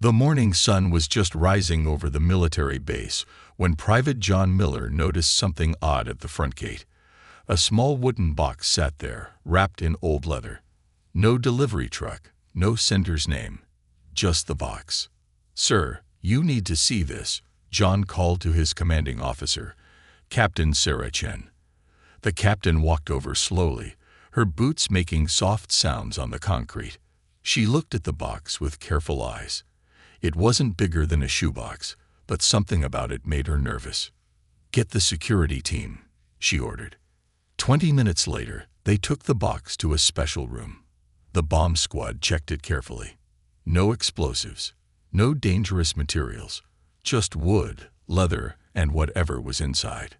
The morning sun was just rising over the military base when Private John Miller noticed something odd at the front gate. A small wooden box sat there, wrapped in old leather. No delivery truck, no sender's name, just the box. "Sir, you need to see this," John called to his commanding officer, Captain Sarah Chen. The captain walked over slowly, her boots making soft sounds on the concrete. She looked at the box with careful eyes. It wasn't bigger than a shoebox, but something about it made her nervous. "Get the security team," she ordered. 20 minutes later, they took the box to a special room. The bomb squad checked it carefully. No explosives, no dangerous materials, just wood, leather, and whatever was inside.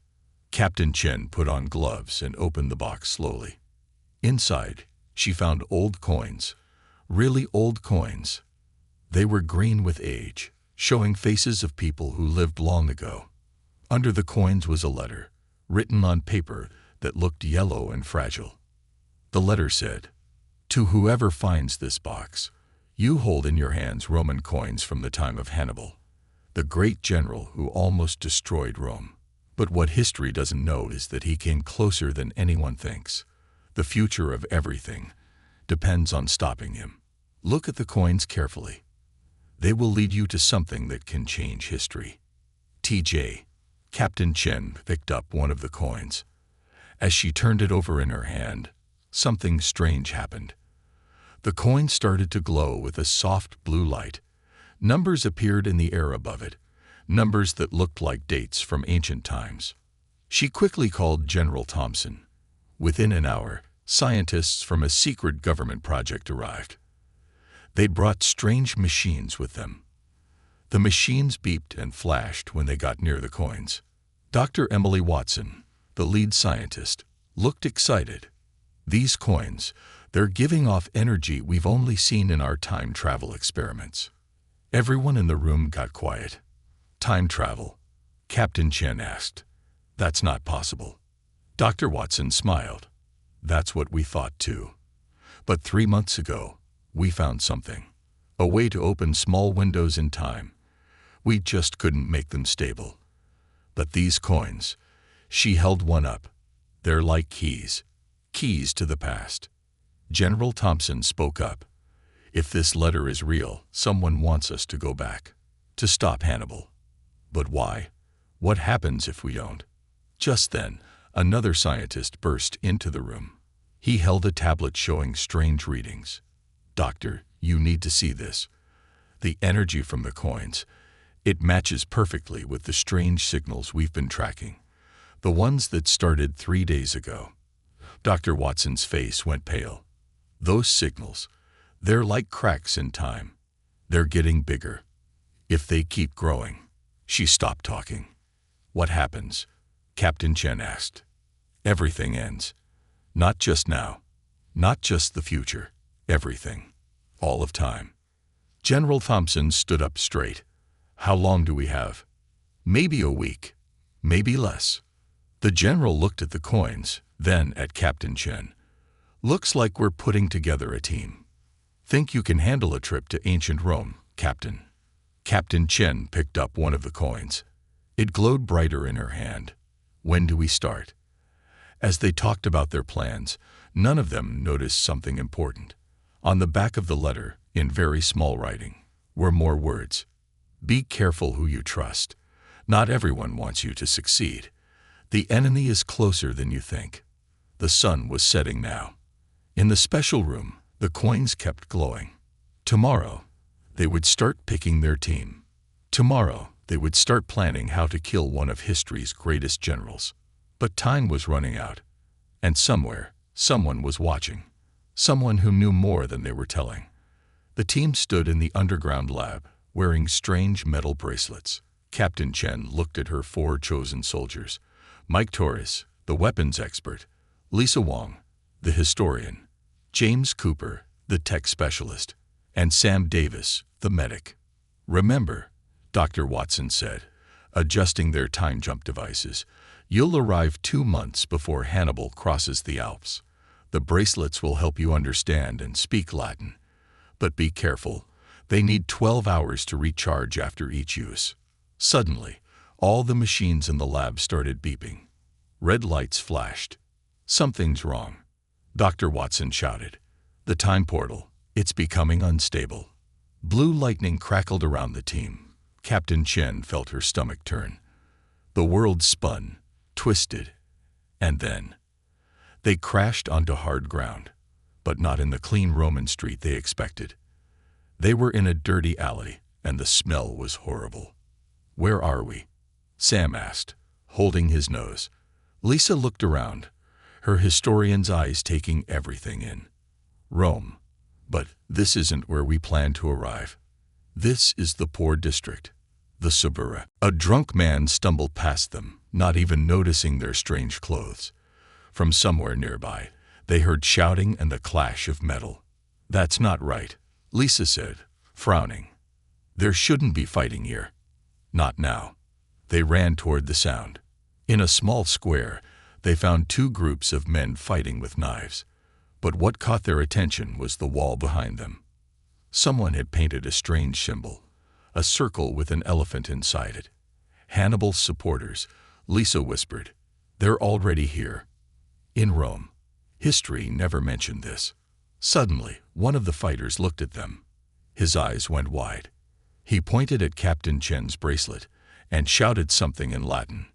Captain Chen put on gloves and opened the box slowly. Inside, she found old coins, really old coins. They were green with age, showing faces of people who lived long ago. Under the coins was a letter, written on paper that looked yellow and fragile. The letter said, "To whoever finds this box, you hold in your hands Roman coins from the time of Hannibal, the great general who almost destroyed Rome. But what history doesn't know is that he came closer than anyone thinks. The future of everything depends on stopping him. Look at the coins carefully. They will lead you to something that can change history." TJ. Captain Chen picked up one of the coins. As she turned it over in her hand, something strange happened. The coin started to glow with a soft blue light. Numbers appeared in the air above it, numbers that looked like dates from ancient times. She quickly called General Thompson. Within an hour, scientists from a secret government project arrived. They'd brought strange machines with them. The machines beeped and flashed when they got near the coins. Dr. Emily Watson, the lead scientist, looked excited. "These coins, they're giving off energy we've only seen in our time travel experiments." Everyone in the room got quiet. "Time travel?" Captain Chen asked. "That's not possible." Dr. Watson smiled. "That's what we thought too. But 3 months ago, we found something. A way to open small windows in time. We just couldn't make them stable. But these coins," she held one up, "they're like keys. Keys to the past." General Thompson spoke up. "If this letter is real, someone wants us to go back. To stop Hannibal. But why? What happens if we don't?" Just then, another scientist burst into the room. He held a tablet showing strange readings. "Doctor, you need to see this. The energy from the coins. It matches perfectly with the strange signals we've been tracking. The ones that started 3 days ago." Dr. Watson's face went pale. "Those signals, they're like cracks in time. They're getting bigger. If they keep growing." She stopped talking. "What happens?" Captain Chen asked. "Everything ends. Not just now. Not just the future. Everything. All of time." General Thompson stood up straight. "How long do we have?" "Maybe a week. Maybe less." The general looked at the coins, then at Captain Chen. "Looks like we're putting together a team. Think you can handle a trip to ancient Rome, Captain?" Captain Chen picked up one of the coins. It glowed brighter in her hand. "When do we start?" As they talked about their plans, none of them noticed something important. On the back of the letter, in very small writing, were more words. "Be careful who you trust. Not everyone wants you to succeed. The enemy is closer than you think." The sun was setting now. In the special room, the coins kept glowing. Tomorrow, they would start picking their team. Tomorrow, they would start planning how to kill one of history's greatest generals. But time was running out. And somewhere, someone was watching. Someone who knew more than they were telling. The team stood in the underground lab, wearing strange metal bracelets. Captain Chen looked at her 4 chosen soldiers. Mike Torres, the weapons expert. Lisa Wong, the historian. James Cooper, the tech specialist. And Sam Davis, the medic. "Remember," Dr. Watson said, adjusting their time jump devices, "you'll arrive 2 months before Hannibal crosses the Alps. The bracelets will help you understand and speak Latin. But be careful. They need 12 hours to recharge after each use. Suddenly, all the machines in the lab started beeping. Red lights flashed. "Something's wrong," Dr. Watson shouted. "The time portal, it's becoming unstable." Blue lightning crackled around the team. Captain Chen felt her stomach turn. The world spun, twisted, and then they crashed onto hard ground, but not in the clean Roman street they expected. They were in a dirty alley, and the smell was horrible. "Where are we?" Sam asked, holding his nose. Lisa looked around, her historian's eyes taking everything in. "Rome. But this isn't where we plan to arrive. This is the poor district, the Suburra." A drunk man stumbled past them, not even noticing their strange clothes. From somewhere nearby, they heard shouting and the clash of metal. "That's not right," Lisa said, frowning. "There shouldn't be fighting here." "Not now." They ran toward the sound. In a small square, they found two groups of men fighting with knives. But what caught their attention was the wall behind them. Someone had painted a strange symbol, a circle with an elephant inside it. "Hannibal's supporters," Lisa whispered. "They're already here." In Rome. History never mentioned this. Suddenly, one of the fighters looked at them. His eyes went wide. He pointed at Captain Chen's bracelet and shouted something in Latin.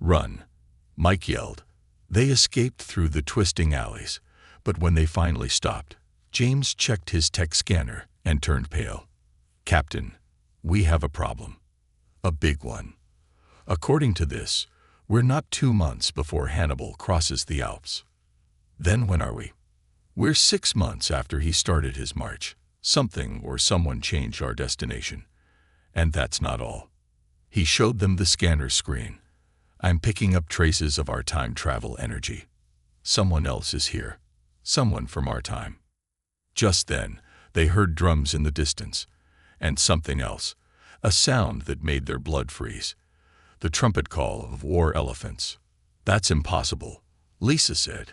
"Run," Mike yelled. They escaped through the twisting alleys, but when they finally stopped, James checked his tech scanner and turned pale. "Captain, we have a problem. A big one. According to this, we're not 2 months before Hannibal crosses the Alps." "Then when are we?" "We're 6 months after he started his march. Something or someone changed our destination. And that's not all." He showed them the scanner screen. "I'm picking up traces of our time travel energy. Someone else is here. Someone from our time." Just then, they heard drums in the distance, and something else, a sound that made their blood freeze. The trumpet call of war elephants. "That's impossible," Lisa said.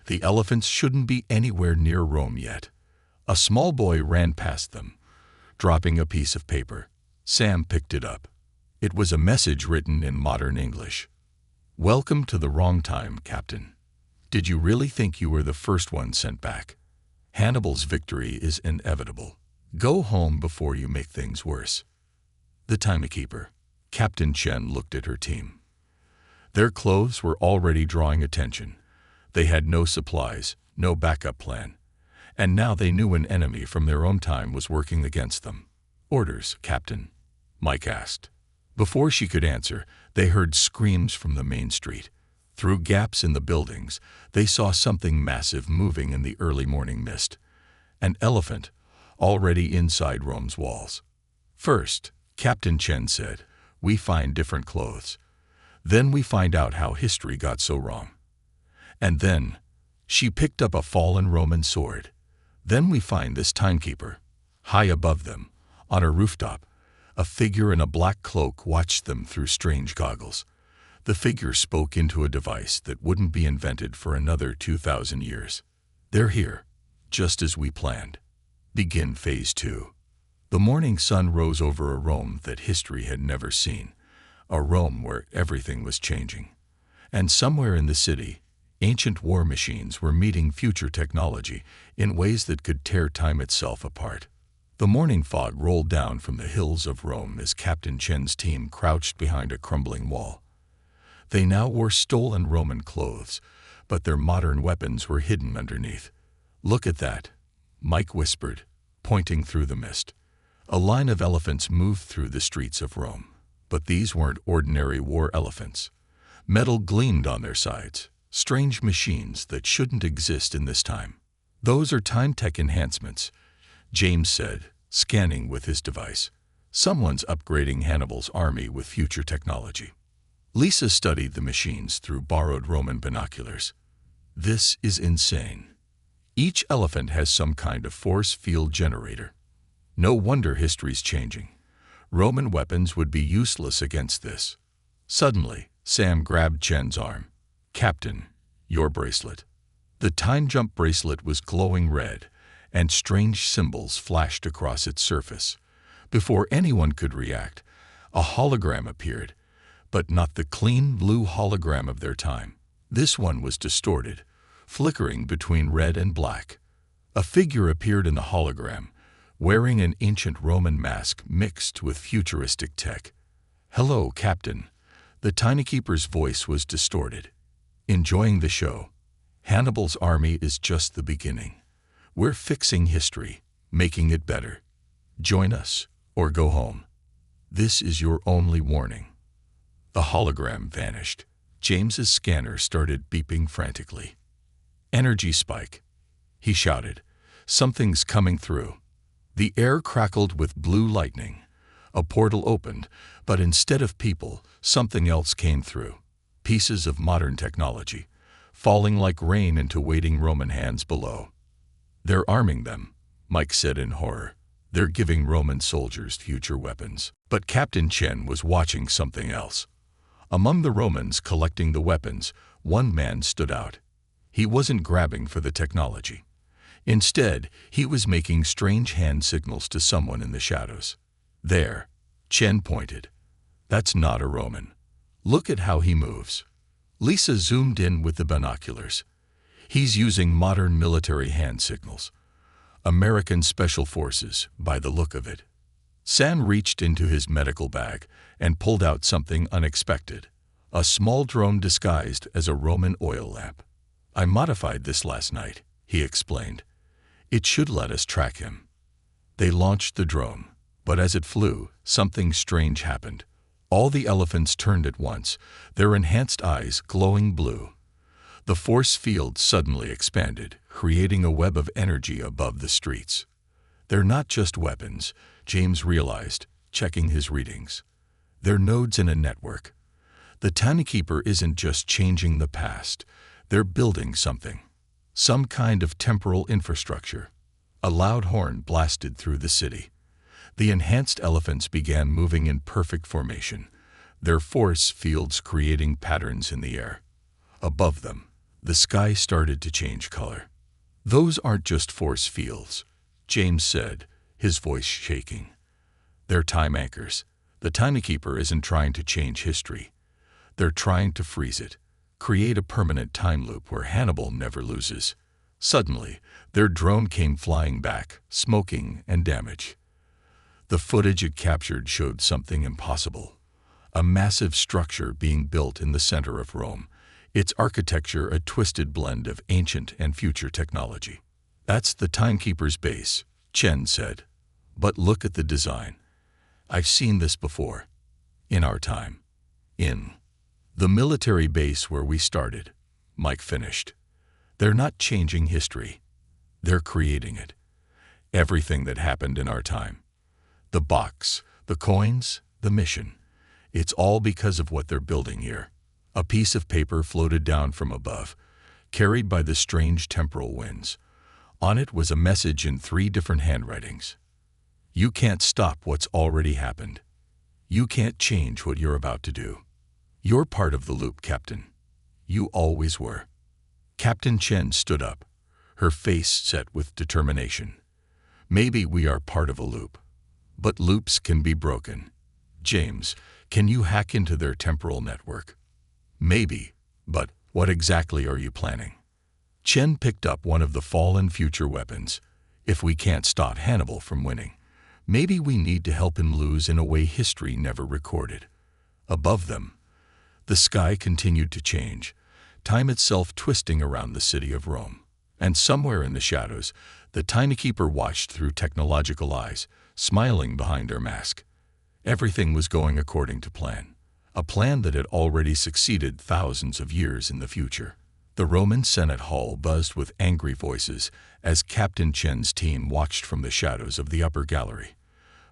"The elephants shouldn't be anywhere near Rome yet." A small boy ran past them, dropping a piece of paper. Sam picked it up. It was a message written in modern English. "Welcome to the wrong time, Captain. Did you really think you were the first one sent back? Hannibal's victory is inevitable. Go home before you make things worse." The timekeeper. Captain Chen looked at her team. Their clothes were already drawing attention. They had no supplies, no backup plan. And now they knew an enemy from their own time was working against them. "Orders, Captain?" Mike asked. Before she could answer, they heard screams from the main street. Through gaps in the buildings, they saw something massive moving in the early morning mist. An elephant, already inside Rome's walls. "First," Captain Chen said, "we find different clothes. Then we find out how history got so wrong. And then," she picked up a fallen Roman sword. "Then we find this timekeeper." High above them, on a rooftop, a figure in a black cloak watched them through strange goggles. The figure spoke into a device that wouldn't be invented for another 2,000 years. "They're here, just as we planned. Begin Phase 2. The morning sun rose over a Rome that history had never seen, a Rome where everything was changing. And somewhere in the city, ancient war machines were meeting future technology in ways that could tear time itself apart. The morning fog rolled down from the hills of Rome as Captain Chen's team crouched behind a crumbling wall. They now wore stolen Roman clothes, but their modern weapons were hidden underneath. "Look at that," Mike whispered, pointing through the mist. A line of elephants moved through the streets of Rome, but these weren't ordinary war elephants. Metal gleamed on their sides, strange machines that shouldn't exist in this time. "Those are time tech enhancements," James said, scanning with his device. "Someone's upgrading Hannibal's army with future technology." Lisa studied the machines through borrowed Roman binoculars. "This is insane. Each elephant has some kind of force field generator. No wonder history's changing. Roman weapons would be useless against this." Suddenly, Sam grabbed Chen's arm. "Captain, your bracelet." The time jump bracelet was glowing red, and strange symbols flashed across its surface. Before anyone could react, a hologram appeared, but not the clean blue hologram of their time. This one was distorted, flickering between red and black. A figure appeared in the hologram, wearing an ancient Roman mask mixed with futuristic tech. "Hello, Captain." The Tiny Keeper's voice was distorted. "Enjoying the show? Hannibal's army is just the beginning. We're fixing history, making it better. Join us, or go home. This is your only warning." The hologram vanished. James's scanner started beeping frantically. "Energy spike," he shouted. "Something's coming through." The air crackled with blue lightning. A portal opened, but instead of people, something else came through. Pieces of modern technology, falling like rain into waiting Roman hands below. "They're arming them," Mike said in horror. "They're giving Roman soldiers future weapons." But Captain Chen was watching something else. Among the Romans collecting the weapons, one man stood out. He wasn't grabbing for the technology. Instead, he was making strange hand signals to someone in the shadows. "There," Chen pointed. "That's not a Roman. Look at how he moves." Lisa zoomed in with the binoculars. "He's using modern military hand signals. American Special Forces, by the look of it." San reached into his medical bag and pulled out something unexpected. A small drone disguised as a Roman oil lamp. "I modified this last night," he explained. "It should let us track him." They launched the drone, but as it flew, something strange happened. All the elephants turned at once, their enhanced eyes glowing blue. The force field suddenly expanded, creating a web of energy above the streets. "They're not just weapons," James realized, checking his readings. "They're nodes in a network. The Tiny Keeper isn't just changing the past, they're building something. Some kind of temporal infrastructure." A loud horn blasted through the city. The enhanced elephants began moving in perfect formation, their force fields creating patterns in the air. Above them, the sky started to change color. "Those aren't just force fields," James said, his voice shaking. "They're time anchors. The Tiny Keeper isn't trying to change history. They're trying to freeze it, create a permanent time loop where Hannibal never loses." Suddenly, their drone came flying back, smoking and damaged. The footage it captured showed something impossible. A massive structure being built in the center of Rome, its architecture a twisted blend of ancient and future technology. "That's the Timekeeper's base," Chen said. "But look at the design. I've seen this before. In our time. In the military base where we started," Mike finished. "They're not changing history. They're creating it. Everything that happened in our time. The box, the coins, the mission. It's all because of what they're building here." A piece of paper floated down from above, carried by the strange temporal winds. On it was a message in 3 different handwritings. "You can't stop what's already happened. You can't change what you're about to do. You're part of the loop, Captain. You always were." Captain Chen stood up, her face set with determination. "Maybe we are part of a loop. But loops can be broken. James, can you hack into their temporal network?" "Maybe, but what exactly are you planning?" Chen picked up one of the fallen future weapons. "If we can't stop Hannibal from winning, maybe we need to help him lose in a way history never recorded." Above them, the sky continued to change, time itself twisting around the city of Rome. And somewhere in the shadows, the Tiny Keeper watched through technological eyes, smiling behind her mask. Everything was going according to plan, a plan that had already succeeded thousands of years in the future. The Roman Senate hall buzzed with angry voices as Captain Chen's team watched from the shadows of the upper gallery.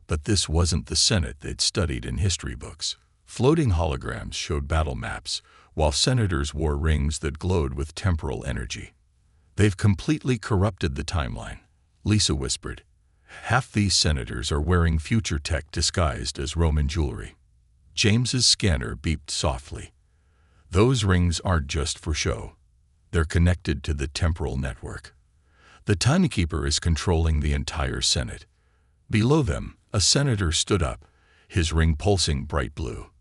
But this wasn't the Senate they'd studied in history books. Floating holograms showed battle maps, while senators wore rings that glowed with temporal energy. "They've completely corrupted the timeline," Lisa whispered. "Half these senators are wearing future tech disguised as Roman jewelry." James's scanner beeped softly. "Those rings aren't just for show. They're connected to the temporal network. The timekeeper is controlling the entire Senate. Below them, a senator stood up, his ring pulsing bright blue.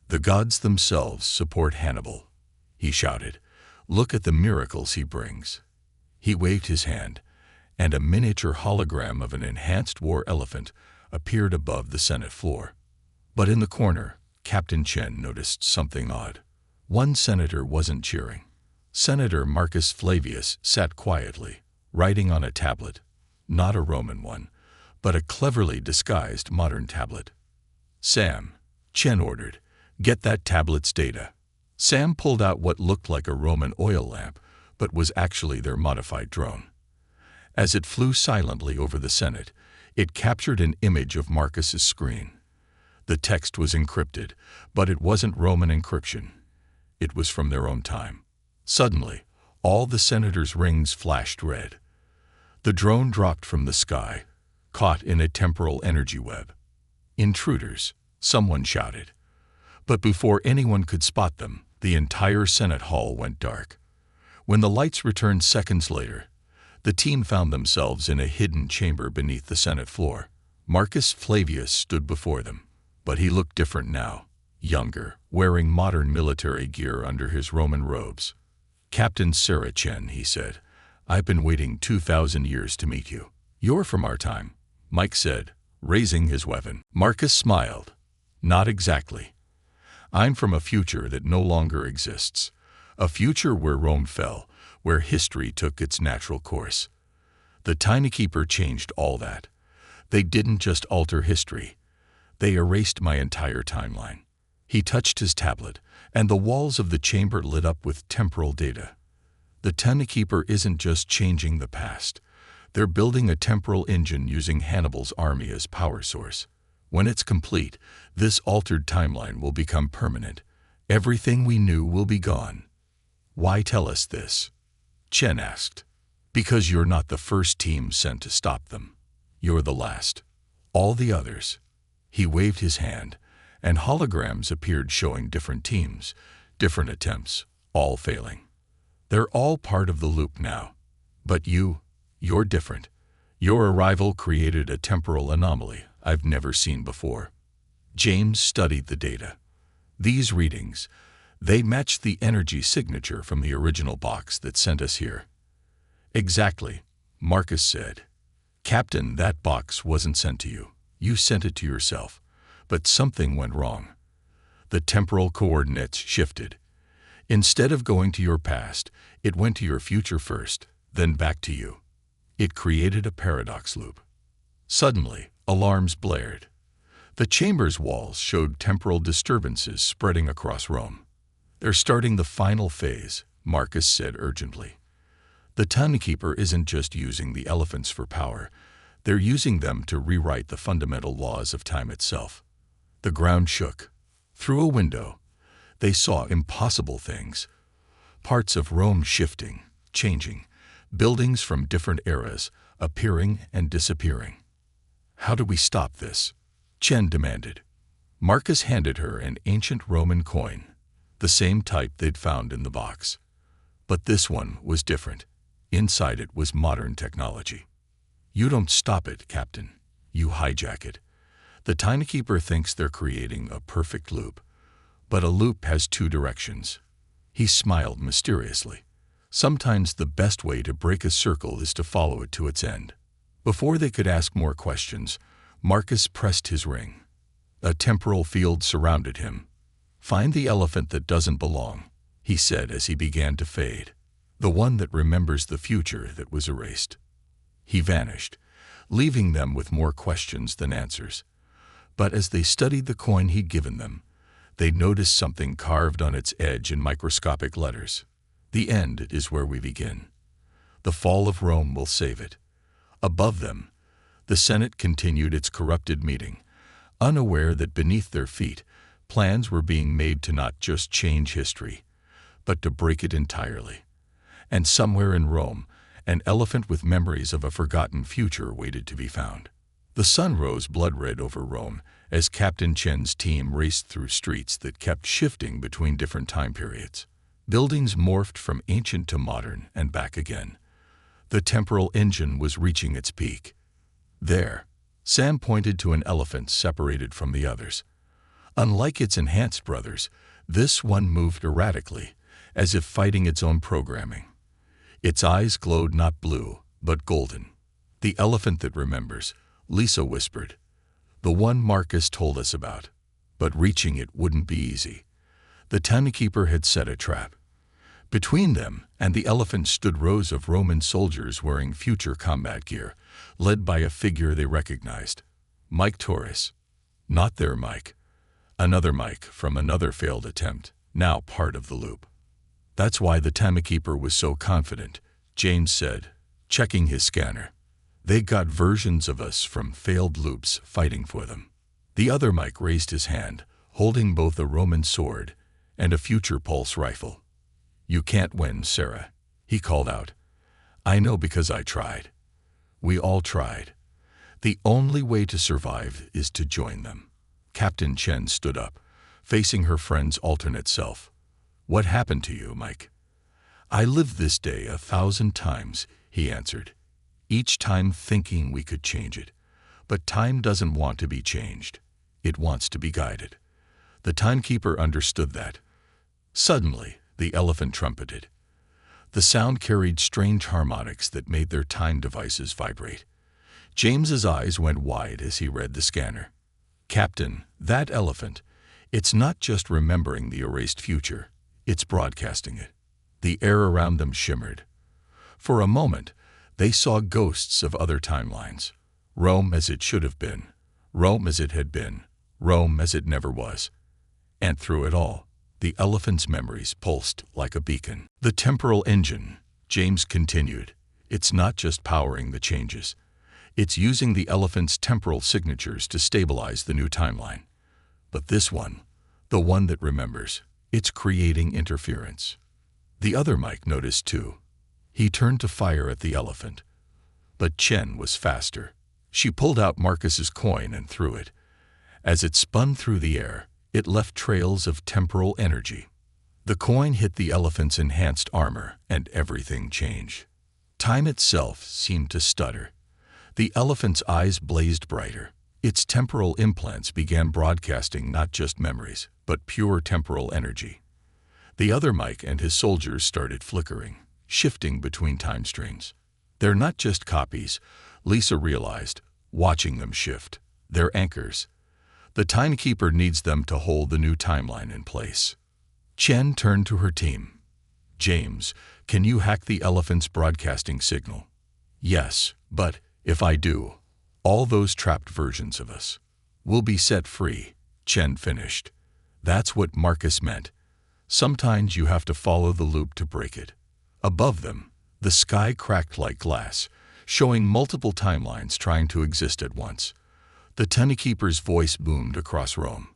"The gods themselves support Hannibal," he shouted. "Look at the miracles he brings." He waved his hand, and a miniature hologram of an enhanced war elephant appeared above the Senate floor. But in the corner, Captain Chen noticed something odd. One senator wasn't cheering. Senator Marcus Flavius sat quietly, writing on a tablet, not a Roman one, but a cleverly disguised modern tablet. "Sam," Chen ordered, "get that tablet's data." Sam pulled out what looked like a Roman oil lamp, but was actually their modified drone. As it flew silently over the Senate, it captured an image of Marcus's screen. The text was encrypted, but it wasn't Roman encryption. It was from their own time. Suddenly, all the senators' rings flashed red. The drone dropped from the sky, caught in a temporal energy web. "Intruders," someone shouted. But before anyone could spot them, the entire Senate hall went dark. When the lights returned seconds later, the team found themselves in a hidden chamber beneath the Senate floor. Marcus Flavius stood before them, but he looked different now, younger, wearing modern military gear under his Roman robes. "Captain Sarah Chen," he said, "I've been waiting 2,000 years to meet you." "You're from our time," Mike said, raising his weapon. Marcus smiled. "Not exactly. I'm from a future that no longer exists. A future where Rome fell, where history took its natural course. The timekeeper changed all that. They didn't just alter history. They erased my entire timeline." He touched his tablet, and the walls of the chamber lit up with temporal data. The timekeeper isn't just changing the past. They're building a temporal engine using Hannibal's army as power source. When it's complete, this altered timeline will become permanent. Everything we knew will be gone. "Why tell us this?" Chen asked. "Because you're not the first team sent to stop them. You're the last. All the others." He waved his hand, and holograms appeared showing different teams, different attempts, all failing. "They're all part of the loop now. But you're different. Your arrival created a temporal anomaly I've never seen before." James studied the data. These readings, they matched the energy signature from the original box that sent us here. "Exactly," Marcus said. "Captain, that box wasn't sent to you. You sent it to yourself. But something went wrong. The temporal coordinates shifted. Instead of going to your past, it went to your future first, then back to you. It created a paradox loop." Suddenly, alarms blared. The chamber's walls showed temporal disturbances spreading across Rome. "They're starting the final phase," Marcus said urgently. "The timekeeper isn't just using the elephants for power. They're using them to rewrite the fundamental laws of time itself." The ground shook. Through a window, they saw impossible things. Parts of Rome shifting, changing, buildings from different eras appearing and disappearing. "How do we stop this?" Chen demanded. Marcus handed her an ancient Roman coin, the same type they'd found in the box. But this one was different. Inside it was modern technology. "You don't stop it, Captain. You hijack it. The timekeeper thinks they're creating a perfect loop, but a loop has two directions." He smiled mysteriously. "Sometimes the best way to break a circle is to follow it to its end." Before they could ask more questions, Marcus pressed his ring. A temporal field surrounded him. "Find the elephant that doesn't belong," he said as he began to fade. "The one that remembers the future that was erased." He vanished, leaving them with more questions than answers. But as they studied the coin he'd given them, they noticed something carved on its edge in microscopic letters. "The end is where we begin. The fall of Rome will save it." Above them, the Senate continued its corrupted meeting, unaware that beneath their feet, plans were being made to not just change history, but to break it entirely. And somewhere in Rome, an elephant with memories of a forgotten future waited to be found. The sun rose blood-red over Rome as Captain Chen's team raced through streets that kept shifting between different time periods. Buildings morphed from ancient to modern and back again. The temporal engine was reaching its peak. There, Sam pointed to an elephant separated from the others. Unlike its enhanced brothers, this one moved erratically, as if fighting its own programming. Its eyes glowed not blue, but golden. "The elephant that remembers," Lisa whispered. "The one Marcus told us about." But reaching it wouldn't be easy. The timekeeper had set a trap. Between them and the elephant stood rows of Roman soldiers wearing future combat gear, led by a figure they recognized. Mike Torres. Not their Mike. Another Mike from another failed attempt, now part of the loop. "That's why the timekeeper was so confident," James said, checking his scanner. "They got versions of us from failed loops fighting for them." The other Mike raised his hand, holding both a Roman sword and a future pulse rifle. "You can't win, Sarah," he called out. "I know because I tried. We all tried. The only way to survive is to join them." Captain Chen stood up, facing her friend's alternate self. "What happened to you, Mike?" "I lived this day 1,000 times," he answered, each time thinking we could change it. But time doesn't want to be changed. It wants to be guided. The timekeeper understood that. Suddenly, the elephant trumpeted. The sound carried strange harmonics that made their time devices vibrate. James's eyes went wide as he read the scanner. "Captain, that elephant, it's not just remembering the erased future, it's broadcasting it." The air around them shimmered. For a moment, they saw ghosts of other timelines. Rome as it should have been, Rome as it had been, Rome as it never was. And through it all, the elephant's memories pulsed like a beacon. "The temporal engine," James continued, "it's not just powering the changes. It's using the elephant's temporal signatures to stabilize the new timeline. But this one, the one that remembers, it's creating interference." The other Mike noticed too. He turned to fire at the elephant. But Chen was faster. She pulled out Marcus's coin and threw it. As it spun through the air, it left trails of temporal energy. The coin hit the elephant's enhanced armor, and everything changed. Time itself seemed to stutter. The elephant's eyes blazed brighter. Its temporal implants began broadcasting not just memories, but pure temporal energy. The other Mike and his soldiers started flickering, shifting between time streams. "They're not just copies," Lisa realized, watching them shift. "They're anchors. The timekeeper needs them to hold the new timeline in place." Chen turned to her team. "James, can you hack the elephant's broadcasting signal?" "Yes, but if I do, all those trapped versions of us will be set free," Chen finished. "That's what Marcus meant. Sometimes you have to follow the loop to break it." Above them, the sky cracked like glass, showing multiple timelines trying to exist at once. The timekeeper's voice boomed across Rome.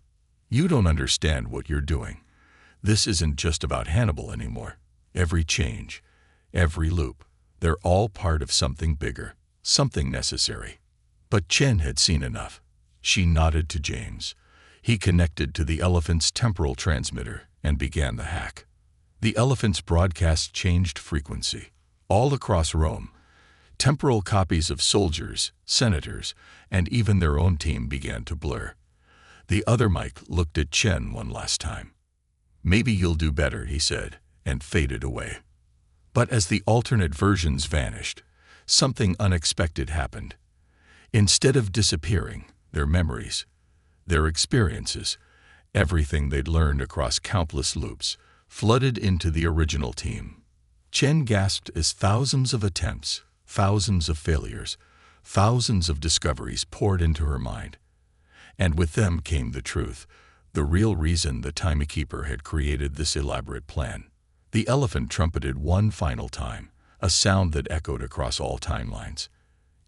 "You don't understand what you're doing. This isn't just about Hannibal anymore. Every change, every loop, they're all part of something bigger, something necessary." But Chen had seen enough. She nodded to James. He connected to the elephant's temporal transmitter and began the hack. The elephant's broadcast changed frequency. All across Rome, temporal copies of soldiers, senators, and even their own team began to blur. The other Mike looked at Chen one last time. "Maybe you'll do better," he said, and faded away. But as the alternate versions vanished, something unexpected happened. Instead of disappearing, their memories, their experiences, everything they'd learned across countless loops, flooded into the original team. Chen gasped as thousands of attempts, thousands of failures, thousands of discoveries poured into her mind. And with them came the truth, the real reason the timekeeper had created this elaborate plan. The elephant trumpeted one final time, a sound that echoed across all timelines.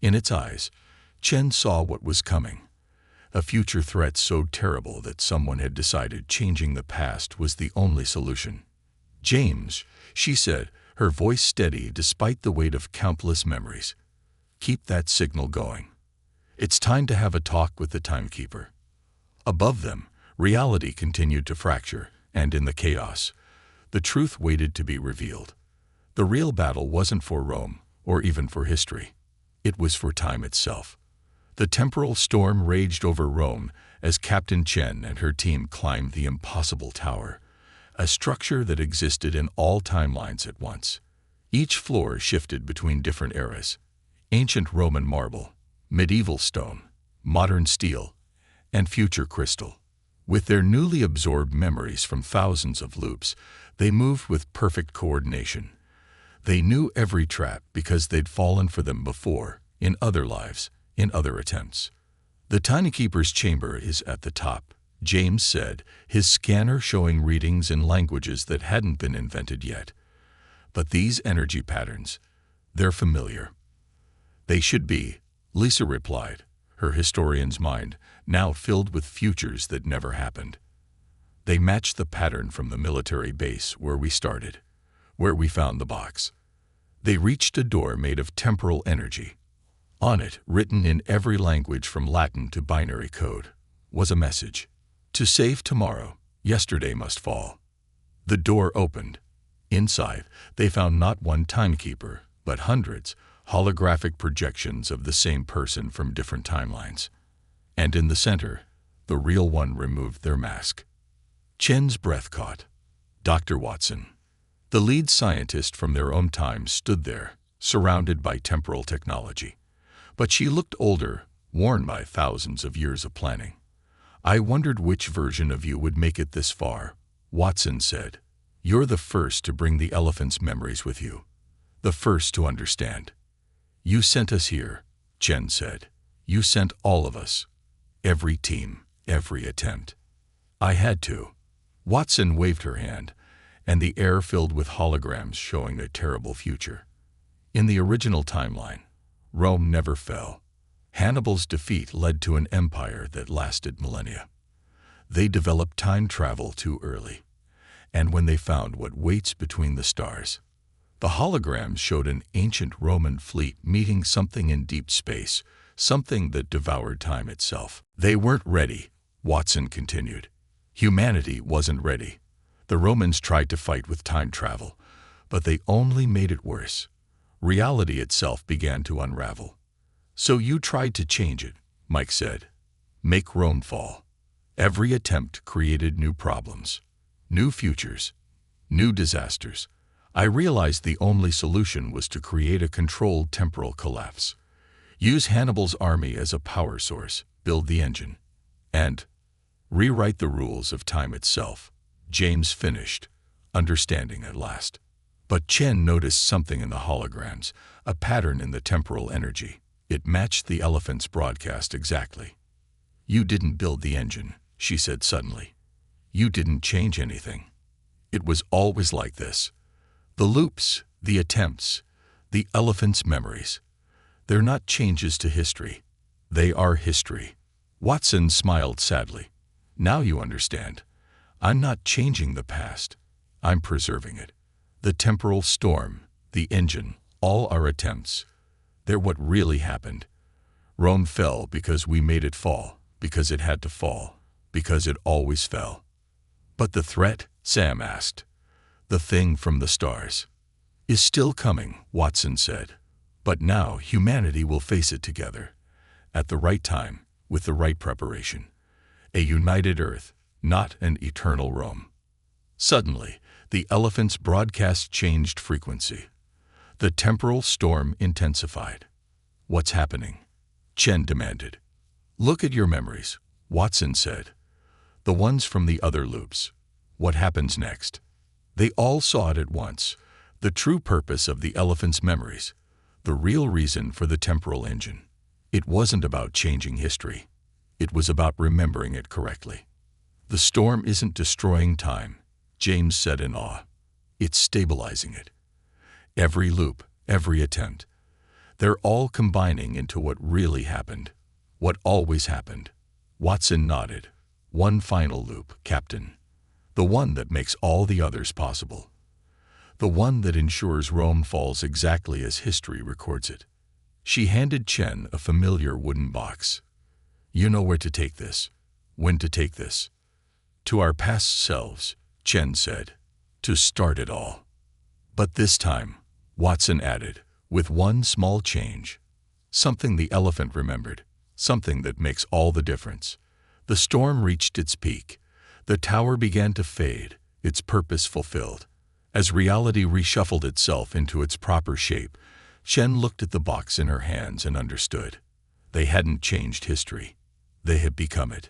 In its eyes, Chen saw what was coming. A future threat so terrible that someone had decided changing the past was the only solution. "James," she said, her voice steady despite the weight of countless memories. "Keep that signal going. It's time to have a talk with the timekeeper." Above them, reality continued to fracture, and in the chaos, the truth waited to be revealed. The real battle wasn't for Rome, or even for history. It was for time itself. The temporal storm raged over Rome as Captain Chen and her team climbed the impossible tower, a structure that existed in all timelines at once. Each floor shifted between different eras: ancient Roman marble, medieval stone, modern steel, and future crystal. With their newly absorbed memories from thousands of loops, they moved with perfect coordination. They knew every trap because they'd fallen for them before, in other lives, in other attempts. "The Tinykeeper's chamber is at the top," James said, his scanner showing readings in languages that hadn't been invented yet. "But these energy patterns, they're familiar." "They should be," Lisa replied, her historian's mind now filled with futures that never happened. "They match the pattern from the military base where we started, where we found the box." They reached a door made of temporal energy. On it, written in every language from Latin to binary code, was a message: "To save tomorrow, yesterday must fall." The door opened. Inside, they found not one timekeeper, but hundreds, holographic projections of the same person from different timelines. And in the center, the real one removed their mask. Chen's breath caught. Dr. Watson, the lead scientist from their own time, stood there, surrounded by temporal technology. But she looked older, worn by thousands of years of planning. "I wondered which version of you would make it this far," Watson said. "You're the first to bring the elephant's memories with you. The first to understand." "You sent us here," Chen said. "You sent all of us. Every team, every attempt." "I had to." Watson waved her hand, and the air filled with holograms showing a terrible future. In the original timeline, Rome never fell. Hannibal's defeat led to an empire that lasted millennia. They developed time travel too early, and when they found what waits between the stars, the holograms showed an ancient Roman fleet meeting something in deep space, something that devoured time itself. "They weren't ready," Watson continued. "Humanity wasn't ready. The Romans tried to fight with time travel, but they only made it worse. Reality itself began to unravel." "So you tried to change it," Mike said. "Make Rome fall." Every attempt created new problems, new futures, new disasters. I realized the only solution was to create a controlled temporal collapse. Use Hannibal's army as a power source, build the engine, and rewrite the rules of time itself. James finished, understanding at last. But Chen noticed something in the holograms, a pattern in the temporal energy. It matched the elephant's broadcast exactly. "You didn't build the engine," she said suddenly. "You didn't change anything. It was always like this. The loops, the attempts, the elephant's memories. They're not changes to history. They are history." Watson smiled sadly. "Now you understand. I'm not changing the past. I'm preserving it. The temporal storm, the engine, all our attempts. They're what really happened. Rome fell because we made it fall, because it had to fall, because it always fell." "But the threat?" Sam asked. "The thing from the stars is still coming," Watson said. "But now humanity will face it together, at the right time, with the right preparation. A united Earth, not an eternal Rome." Suddenly, the elephant's broadcast changed frequency. The temporal storm intensified. "What's happening?" Chen demanded. "Look at your memories," Watson said. "The ones from the other loops. What happens next?" They all saw it at once. The true purpose of the elephant's memories. The real reason for the temporal engine. It wasn't about changing history. It was about remembering it correctly. "The storm isn't destroying time," James said in awe. "It's stabilizing it. Every loop, every attempt. They're all combining into what really happened. What always happened." Watson nodded. "One final loop, Captain. The one that makes all the others possible. The one that ensures Rome falls exactly as history records it." She handed Chen a familiar wooden box. "You know where to take this, when to take this." "To our past selves," Chen said, "to start it all." "But this time," Watson added, with one small change. Something the elephant remembered, something that makes all the difference. The storm reached its peak. The tower began to fade, its purpose fulfilled. As reality reshuffled itself into its proper shape, Shen looked at the box in her hands and understood. They hadn't changed history. They had become it.